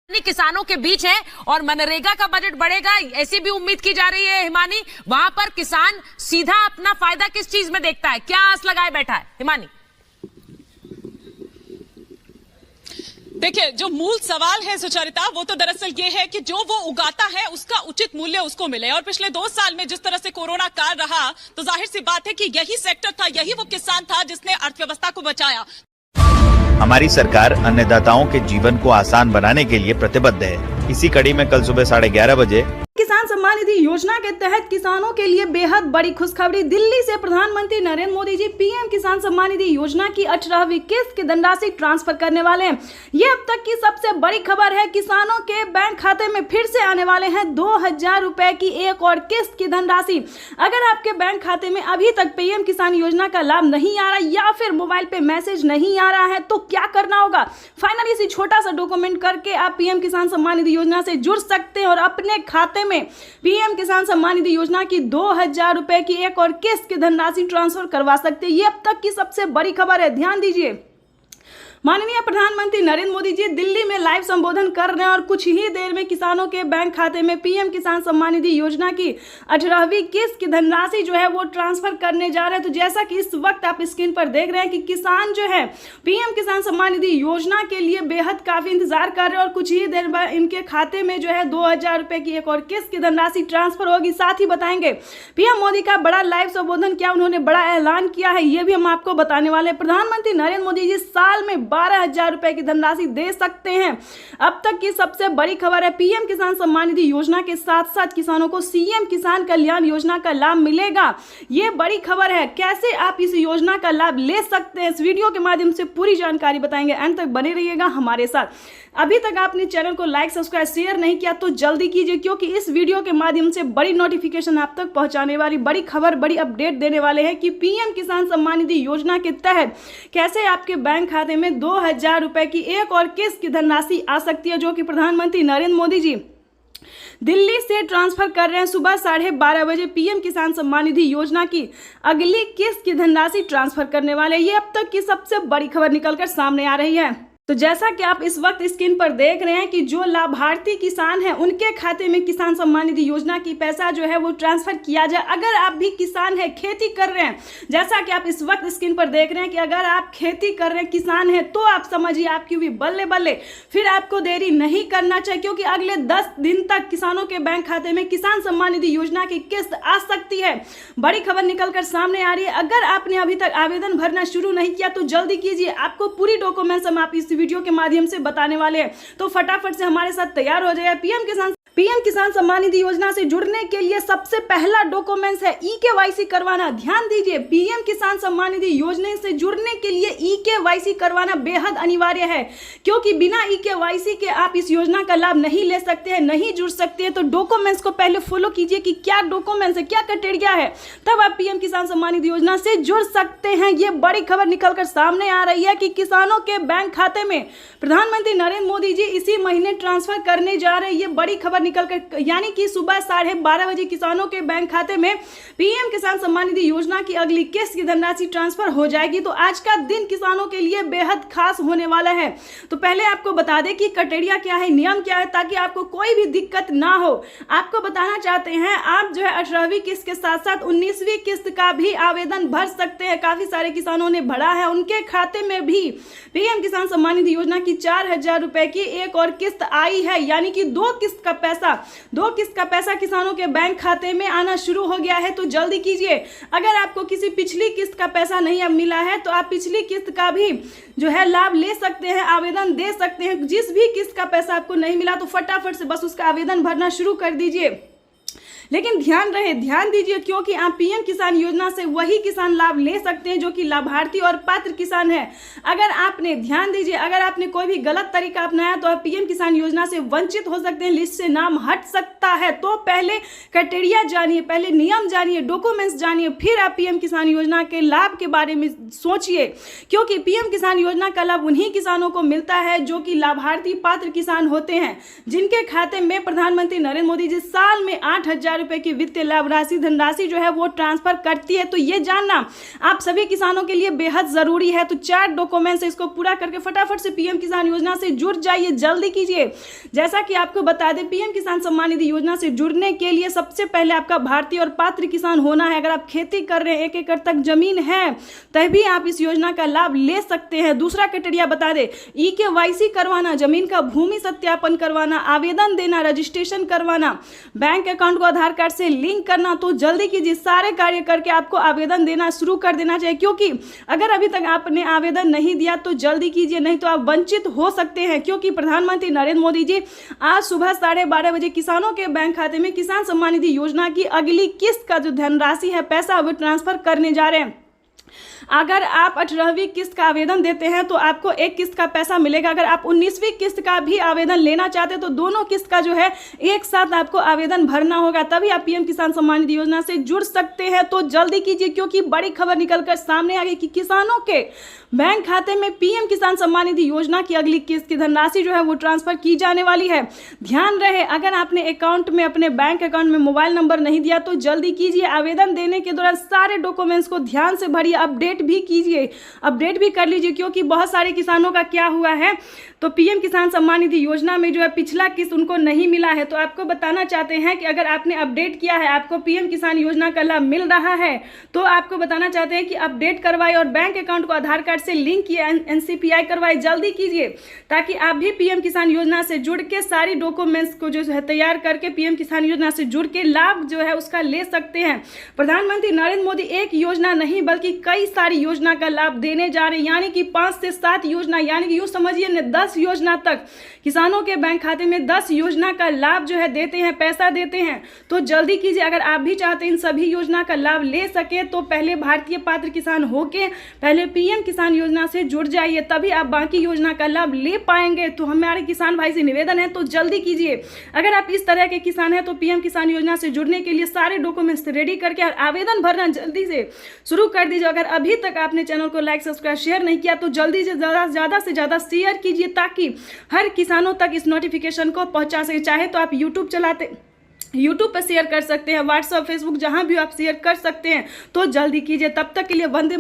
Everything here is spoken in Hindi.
किसानों के बीच है और मनरेगा का बजट बढ़ेगा ऐसी भी उम्मीद की जा रही है। हिमानी, वहां पर किसान सीधा अपना फायदा किस चीज में देखता है, क्या आस लगाए बैठा है? हिमानी, देखिए, जो मूल सवाल है सुचरिता, वो तो दरअसल ये है कि जो वो उगाता है उसका उचित मूल्य उसको मिले। और पिछले 2 साल में जिस तरह से कोरोना काल रहा, तो जाहिर सी बात है कि यही सेक्टर था, यही वो किसान था जिसने अर्थव्यवस्था को बचाया। हमारी सरकार अन्नदाताओं के जीवन को आसान बनाने के लिए प्रतिबद्ध है। इसी कड़ी में कल सुबह 11:30 बजे किसान सम्मान निधि योजना के तहत किसानों के लिए बेहद बड़ी खुशखबरी। दिल्ली से प्रधानमंत्री नरेंद्र मोदी जी पीएम किसान सम्मान निधि योजना की 18वीं किस्त की धनराशि ट्रांसफर करने वाले हैं। ये अब तक की सबसे बड़ी खबर है। किसानों के बैंक खाते में फिर से आने वाले हैं 2000 रुपए की एक और किस्त की धनराशि। अगर आपके बैंक खाते में अभी तक पीएम किसान योजना का लाभ नहीं आ रहा या फिर मोबाइल पे मैसेज नहीं आ रहा है तो क्या करना होगा? फाइनली इसी छोटा सा डॉक्यूमेंट करके आप पीएम किसान सम्मान निधि योजना से जुड़ सकते हैं और अपने खाते में पीएम किसान सम्मान निधि योजना की 2000 रुपए की एक और किस्त की धनराशि ट्रांसफर करवा सकते हैं। ये अब तक की सबसे बड़ी खबर है। ध्यान दीजिए, माननीय प्रधानमंत्री नरेंद्र मोदी जी दिल्ली में लाइव संबोधन कर रहे हैं और कुछ ही देर में किसानों के बैंक खाते में पीएम किसान सम्मान निधि योजना की 18वीं किस्त की धनराशि जो है वो ट्रांसफर करने जा रहे हैं। तो जैसा कि इस वक्त आप स्क्रीन पर देख रहे हैं कि किसान जो है पीएम किसान सम्मान निधि योजना के लिए बेहद काफी इंतजार कर रहे हैं और कुछ ही देर बाद इनके खाते में जो है 2000 रुपए की एक और किस्त की धनराशि ट्रांसफर होगी। साथ ही बताएंगे पीएम मोदी का बड़ा लाइव संबोधन किया, उन्होंने बड़ा ऐलान किया है, ये भी हम आपको बताने वाले हैं। प्रधानमंत्री नरेंद्र मोदी जी साल में 12,000 रुपए की धनराशि दे सकते हैं। अब तक की सबसे बड़ी खबर है, पीएम किसान सम्मान निधि योजना के साथ साथ किसानों को सीएम किसान कल्याण योजना का लाभ मिलेगा। ये बड़ी खबर है। कैसे आप इस योजना का लाभ ले सकते हैं, इस वीडियो के माध्यम से पूरी जानकारी बताएंगे। अंत तक बने रहिएगा हमारे साथ। अभी तक आपने चैनल को लाइक, सब्सक्राइब, शेयर नहीं किया तो जल्दी कीजिए, क्योंकि इस वीडियो के माध्यम से बड़ी नोटिफिकेशन आप तक पहुंचाने वाली, बड़ी खबर, बड़ी अपडेट देने वाले हैं कि पीएम किसान सम्मान निधि योजना के तहत कैसे आपके बैंक खाते में 2000 रुपए की एक और किस्त की धनराशि आ सकती है, जो कि प्रधानमंत्री नरेंद्र मोदी जी दिल्ली से ट्रांसफर कर रहे हैं। सुबह 12:30 बजे पीएम किसान सम्मान निधि योजना की अगली किस्त की धनराशि ट्रांसफर करने वाले। ये अब तक की सबसे बड़ी खबर निकलकर सामने आ रही है। तो जैसा कि आप इस वक्त स्क्रीन पर देख रहे हैं कि जो लाभार्थी किसान हैं उनके खाते में किसान सम्मान निधि योजना की पैसा जो है वो ट्रांसफर किया जाए। अगर आप भी किसान हैं, खेती कर रहे हैं, जैसा कि आप इस वक्त स्क्रीन पर देख रहे हैं कि अगर आप खेती कर रहे हैं, किसान हैं, तो आप समझिए आपकी भी बल्ले बल्ले। फिर आपको देरी नहीं करना चाहिए, क्योंकि अगले 10 दिन तक किसानों के बैंक खाते में किसान सम्मान निधि योजना की किस्त आ सकती है। बड़ी खबर निकलकर सामने आ रही है। अगर आपने अभी तक आवेदन भरना शुरू नहीं किया तो जल्दी कीजिए। आपको पूरी डॉक्यूमेंट्स हम आप इस वीडियो के माध्यम से बताने वाले हैं, तो फटाफट से हमारे साथ तैयार हो जाइए। पीएम किसान सम्मान निधि योजना से जुड़ने के लिए सबसे पहला डॉक्यूमेंट्स है ई-केवाईसी करवाना। ध्यान दीजिए, पीएम किसान सम्मान निधि योजना से जुड़ने के लिए ई-केवाईसी करवाना बेहद अनिवार्य है, क्योंकि बिना ई-केवाईसी के आप इस योजना का लाभ नहीं ले सकते हैं, नहीं जुड़ सकते हैं। तो डॉक्यूमेंट्स को पहले फॉलो कीजिए कि क्या डॉक्यूमेंट्स है, क्या क्राइटेरिया है, तब आप पीएम किसान सम्मान निधि योजना से जुड़ सकते हैं। ये बड़ी खबर निकलकर सामने आ रही है कि किसानों के बैंक खाते में प्रधानमंत्री नरेंद्र मोदी जी इसी महीने ट्रांसफर करने जा रहे हैं। ये बड़ी खबर निकलकर, यानी कि सुबह 12:30 बजे किसानों के बैंक खाते में पीएम किसान सम्मान निधि योजना की अगली किस्त की धनराशि ट्रांसफर हो जाएगी। तो आज का दिन किसानों के लिए बेहद खास होने वाला है। तो पहले आपको बता दें कि क्राइटेरिया क्या है, नियम क्या है, ताकि आपको कोई भी दिक्कत ना हो। आपको बताना चाहते हैं, आप जो है 18वीं किस्त के साथ साथ 19वीं किस्त का भी आवेदन भर सकते हैं। काफी सारे किसानों ने भरा है, उनके खाते में भी पीएम किसान सम्मान निधि योजना की 4000 रुपए की एक और किस्त आई है, यानी कि 2 किस्त का पैसा किसानों के बैंक खाते में आना शुरू हो गया है। तो जल्दी कीजिए। अगर आपको किसी पिछली किस्त का पैसा नहीं अब मिला है तो आप पिछली किस्त का भी जो है लाभ ले सकते हैं, आवेदन दे सकते हैं। जिस भी किस्त का पैसा आपको नहीं मिला तो फटाफट से बस उसका आवेदन भरना शुरू कर दीजिए। लेकिन ध्यान दीजिए, क्योंकि आप पीएम किसान योजना से वही किसान लाभ ले सकते हैं जो कि लाभार्थी और पात्र किसान है। अगर आपने कोई भी गलत तरीका अपनाया तो आप पीएम किसान योजना से वंचित हो सकते हैं, लिस्ट से नाम हट सकता है। तो पहले क्राइटेरिया जानिए, पहले नियम जानिए, डॉक्यूमेंट्स जानिए, फिर आप पीएम किसान योजना के लाभ के बारे में सोचिए, क्योंकि पीएम किसान योजना का लाभ उन्हीं किसानों को मिलता है जो कि लाभार्थी पात्र किसान होते हैं, जिनके खाते में प्रधानमंत्री नरेंद्र मोदी जी साल में 8000 रुपए की वित्तीय लाभ राशि धनराशि जो है वो ट्रांसफर करती है। तो ये जानना आप सभी किसानों के लिए बेहद जरूरी है। तो 4 डॉक्यूमेंट्स इसको पूरा करके फटाफट से पीएम किसान योजना से जुड़ जाइए, जल्दी कीजिए। जैसा कि आपको बता दें, पीएम किसान सम्मान निधि योजना से जुड़ने के लिए सबसे पहले आपका भारतीय और पात्र किसान होना है। अगर आप खेती कर रहे हैं, 1 एकड़ तक जमीन है, तभी आप इस योजना का लाभ ले सकते हैं। दूसरा क्राइटेरिया बता दें, EKYC करवाना, जमीन का भूमि सत्यापन करवाना, आवेदन देना, रजिस्ट्रेशन करवाना, बैंक अकाउंट को आधार कार्ड से लिंक करना। तो जल्दी कीजिए, सारे कार्य करके आपको आवेदन देना शुरू कर देना चाहिए, क्योंकि अगर अभी तक आपने आवेदन नहीं दिया तो जल्दी कीजिए, नहीं तो आप वंचित हो सकते हैं। क्योंकि प्रधानमंत्री नरेंद्र मोदी जी आज सुबह 12:30 बजे किसानों के बैंक खाते में किसान सम्मान निधि योजना की अगली किस्त का जो धनराशि है, पैसा, वो ट्रांसफर करने जा रहे हैं। अगर आप 18वीं किस्त का आवेदन देते हैं तो आपको 1 किस्त का पैसा मिलेगा। अगर आप 19वीं किस्त का भी आवेदन लेना चाहते हैं तो दोनों किस्त का जो है एक साथ आपको आवेदन भरना होगा, तभी आप पीएम किसान सम्मान निधि योजना से जुड़ सकते हैं। तो जल्दी कीजिए, क्योंकि बड़ी खबर निकलकर सामने आ गई कि किसानों के बैंक खाते में पीएम किसान सम्मान निधि योजना की अगली किस्त की धनराशि जो है वो ट्रांसफर की जाने वाली है। ध्यान रहे, अगर आपने अकाउंट में, अपने बैंक अकाउंट में मोबाइल नंबर नहीं दिया तो जल्दी कीजिए। आवेदन देने के दौरान सारे डॉक्यूमेंट्स को ध्यान से भरिए, अपडेट भी कीजिए, अपडेट भी कर लीजिए। क्योंकि बहुत सारे किसानों का क्या हुआ है, तो पीएम किसान सम्मान निधि योजना में जो है पिछला किस्त उनको नहीं मिला है। तो आपको बताना चाहते हैं कि अगर आपने अपडेट किया है, आपको पीएम किसान योजना का लाभ मिल रहा है, तो आपको बताना चाहते हैं कि अपडेट करवाए और बैंक अकाउंट को आधार कार्ड से लिंक किए, NCPI करवाए। जल्दी कीजिए ताकि आप भी पीएम किसान योजना से जुड़ के सारी डॉक्यूमेंट्स को जो है तैयार करके पीएम किसान योजना से जुड़ के लाभ जो है उसका ले सकते हैं। प्रधानमंत्री नरेंद्र मोदी एक योजना नहीं बल्कि कई सारी योजना का लाभ देने जा रहे हैं, यानी कि 5 से 7 योजना, यानी कि यूं समझिए न 10 योजना तक किसानों के बैंक खाते में 10 योजना का लाभ जो है देते हैं, पैसा देते हैं। तो जल्दी कीजिए, अगर आप भी चाहते हैं इन सभी योजना का लाभ ले सके तो पहले भारतीय पात्र किसान होके पहले पीएम किसान योजना से जुड़ जाइए, तभी आप बाकी योजना का लाभ ले पाएंगे। तो हमारे किसान भाई से निवेदन है, तो जल्दी कीजिए। अगर आप इस तरह के किसान हैं तो पीएम किसान योजना से जुड़ने के लिए सारे डॉक्यूमेंट्स रेडी करके और आवेदन भरना जल्दी से शुरू कर दीजिए। अगर अभी तक आपने चैनल को लाइक, सब्सक्राइब, शेयर नहीं किया तो जल्दी से ज़्यादा से ज़्यादा शेयर कीजिए, ताकि हर किसानों तक इस नोटिफिकेशन को पहुंचा सके। चाहे तो आप यूट्यूब पर शेयर कर सकते हैं, व्हाट्सएप, फेसबुक, जहां भी आप शेयर कर सकते हैं। तो जल्दी कीजिए। तब तक के लिए वंदे